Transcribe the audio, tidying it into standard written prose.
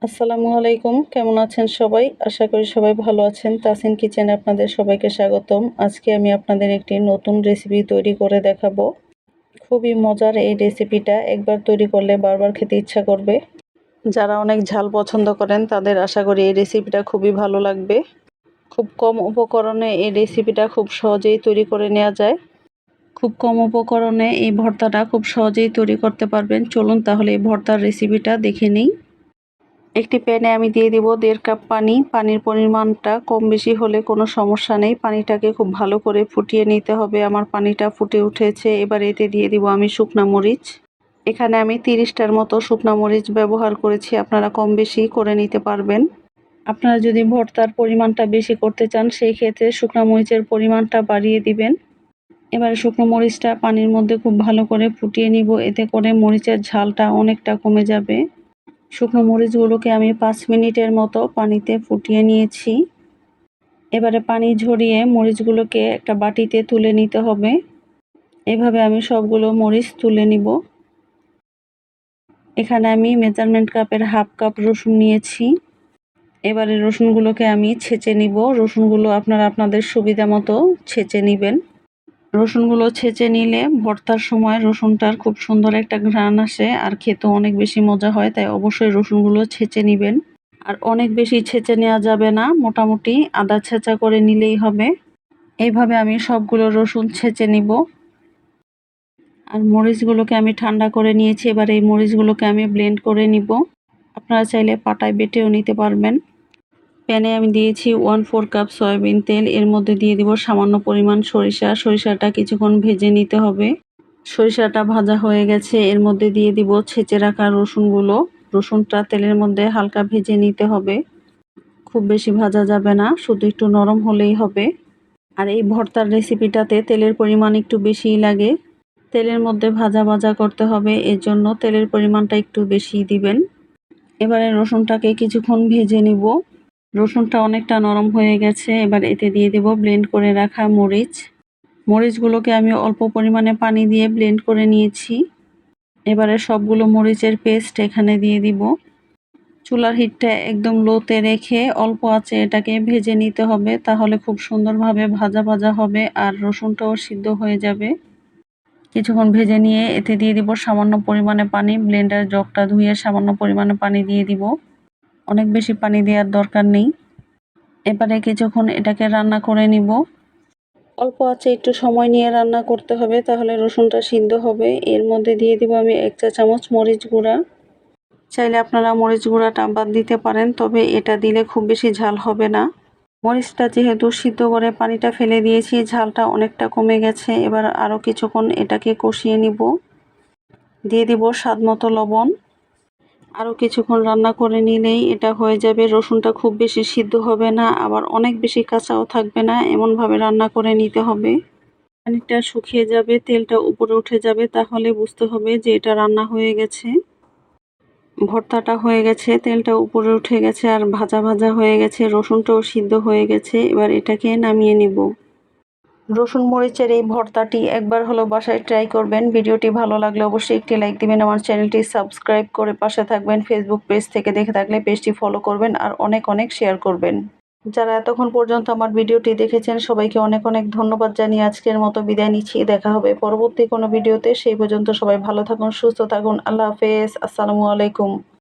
আসসালামু আলাইকুম। কেমন আছেন সবাই? আশা করি সবাই ভালো আছেন। তাসিন কিচেনে আপনাদের সবাইকে স্বাগতম। আজকে আমি আপনাদের একটি নতুন রেসিপি তৈরি করে দেখাবো। খুবই মজার এই রেসিপিটা, একবার তৈরি করলে বারবার খেতে ইচ্ছা করবে। যারা অনেক ঝাল পছন্দ করেন তাদের আশা করি এই রেসিপিটা খুবই ভালো লাগবে। খুব কম উপকরণে এই রেসিপিটা খুব সহজেই তৈরি করে নেওয়া যায়। খুব কম উপকরণে এই ভর্তাটা খুব সহজেই তৈরি করতে পারবেন। চলুন তাহলে এই ভর্তার রেসিপিটা দেখে নিই। একটি প্যানে আমি দিয়ে দিব 1.5 কাপ পানি। পানির পরিমাণটা কম বেশি হলে কোনো সমস্যা নেই। পানিটাকে খুব ভালো করে ফুটিয়ে নিতে হবে। আমার পানিটা ফুটে উঠেছে। এবার এতে দিয়ে দিব আমি শুকনা মরিচ। এখানে আমি 30টার মতো শুকনা মরিচ ব্যবহার করেছি। আপনারা কম বেশি করে নিতে পারবেন। আপনারা যদি ভর্তার পরিমাণটা বেশি করতে চান সেই ক্ষেত্রে শুকনা মরিচের পরিমাণটা বাড়িয়ে দিবেন। এবারে শুকনো মরিচটা পানির মধ্যে খুব ভালো করে ফুটিয়ে নিব। এতে করে মরিচের ঝালটা অনেকটা কমে যাবে। শুকনো মরিচগুলোকে আমি 5 মিনিটের মতো পানিতে ফুটিয়ে নিয়েছি। এবারে পানি ঝরিয়ে মরিচগুলোকে একটা বাটিতে তুলে নিতে হবে। এভাবে আমি সবগুলো মরিচ তুলে নিব। এখানে আমি মেজারমেন্ট কাপের 1/2 কাপ রসুন নিয়েছি। এবারে রসুনগুলোকে আমি ছেঁচে নিব। রসুনগুলো আপনারা আপনাদের সুবিধা মতো ছেঁচে নেবেন। রসুনগুলো ছেঁচে নিলে ভর্তার সময় রসুনটার খুব সুন্দর একটা ঘ্রাণ আসে আর খেতেও অনেক বেশি মজা হয়, তাই অবশ্যই রসুনগুলো ছেঁচে নেবেন। আর অনেক বেশি ছেঁচে নেওয়া যাবে না, মোটামুটি আদা ছেঁচা করে নিলেই হবে। এইভাবে আমি সবগুলো রসুন ছেঁচে নিব। আর মরিচগুলোকে আমি ঠান্ডা করে নিয়েছি। এবার এই মরিচগুলোকে আমি ব্লেন্ড করে নিব। আপনারা চাইলে পাটায় বেটেও নিতে পারবেন। প্যানে আমি দিয়েছি 1/4 কাপ সয়াবিন তেল। এর মধ্যে দিয়ে দিব সামান্য পরিমাণ সরিষা। সরিষাটা কিছুক্ষণ ভেজে নিতে হবে। সরিষাটা ভাজা হয়ে গেছে। এর মধ্যে দিয়ে দিব ছেঁচে রাখা রসুনগুলো। রসুনটা তেলের মধ্যে হালকা ভেজে নিতে হবে। খুব বেশি ভাজা যাবে না, শুধু একটু নরম হলেই হবে। আর এই ভর্তার রেসিপিটাতে তেলের পরিমাণ একটু বেশিই লাগে। তেলের মধ্যে ভাজা ভাজা করতে হবে, এর জন্য তেলের পরিমাণটা একটু বেশি দিবেন। এবারে রসুনটাকে কিছুক্ষণ ভেজে নিব। রসুনটা অনেকটা নরম হয়ে গেছে। এবার এতে দিয়ে দেব ব্লেন্ড করে রাখা মরিচ। মরিচগুলোকে আমি অল্প পরিমাণে পানি দিয়ে ব্লেন্ড করে নিয়েছি। এবারে সবগুলো মরিচের পেস্ট এখানে দিয়ে দিব। চুলার হিটটা একদম লোতে রেখে অল্প আঁচে এটাকে ভেজে নিতে হবে, তাহলে খুব সুন্দরভাবে ভাজা ভাজা হবে আর রসুনটাও সিদ্ধ হয়ে যাবে। কিছুক্ষণ ভেজে নিয়ে এতে দিয়ে দিব সামান্য পরিমাণে পানি। ব্লেন্ডার জগটা ধুয়ে সামান্য পরিমাণে পানি দিয়ে দিব। অনেক বেশি পানি দেওয়ার দরকার নেই। এবারে কিছুক্ষণ এটাকে রান্না করে নিব। অল্প আঁচে একটু সময় নিয়ে রান্না করতে হবে, তাহলে রসুনটা সিদ্ধ হবে। এর মধ্যে দিয়ে দিব আমি 1 চা চামচ মরিচ গুঁড়া। চাইলে আপনারা মরিচ গুঁড়াটা বাদ দিতে পারেন, তবে এটা দিলে খুব বেশি ঝাল হবে না। মরিচটা যেহেতু সিদ্ধ করে পানিটা ফেলে দিয়েছি, ঝালটা অনেকটা কমে গেছে। এবার আরও কিছুক্ষণ এটাকে কষিয়ে নিব। দিয়ে দিব স্বাদ মতো লবণ। আরও কিছুক্ষণ রান্না করে নিলেই এটা হয়ে যাবে। রসুনটা খুব বেশি সিদ্ধ হবে না, আবার অনেক বেশি কাঁচাও থাকবে না, এমনভাবে রান্না করে নিতে হবে। পানিটা শুকিয়ে যাবে, তেলটা উপরে উঠে যাবে, তাহলে বুঝতে হবে যে এটা রান্না হয়ে গেছে। ভর্তাটা হয়ে গেছে, তেলটা উপরে উঠে গেছে আর ভাজা ভাজা হয়ে গেছে, রসুনটাও সিদ্ধ হয়ে গেছে। এবার এটাকে নামিয়ে নিব। রসুন মরিচের এই ভর্তাটি একবার হলো বাসায় ট্রাই করবেন। ভিডিওটি ভালো লাগলে অবশ্যই একটি লাইক দিবেন। আমার চ্যানেলটি সাবস্ক্রাইব করে পাশে থাকবেন। ফেসবুক পেজ থেকে দেখে থাকলে পেজটি ফলো করবেন আর অনেক অনেক শেয়ার করবেন। যারা এতক্ষণ পর্যন্ত আমার ভিডিওটি দেখেছেন সবাইকে অনেক অনেক ধন্যবাদ জানিয়ে আজকের মতো বিদায় নিচ্ছি। দেখা হবে পরবর্তী কোনো ভিডিওতে। সেই পর্যন্ত সবাই ভালো থাকুন, সুস্থ থাকুন। আল্লাহ হাফেজ। আসসালামু আলাইকুম।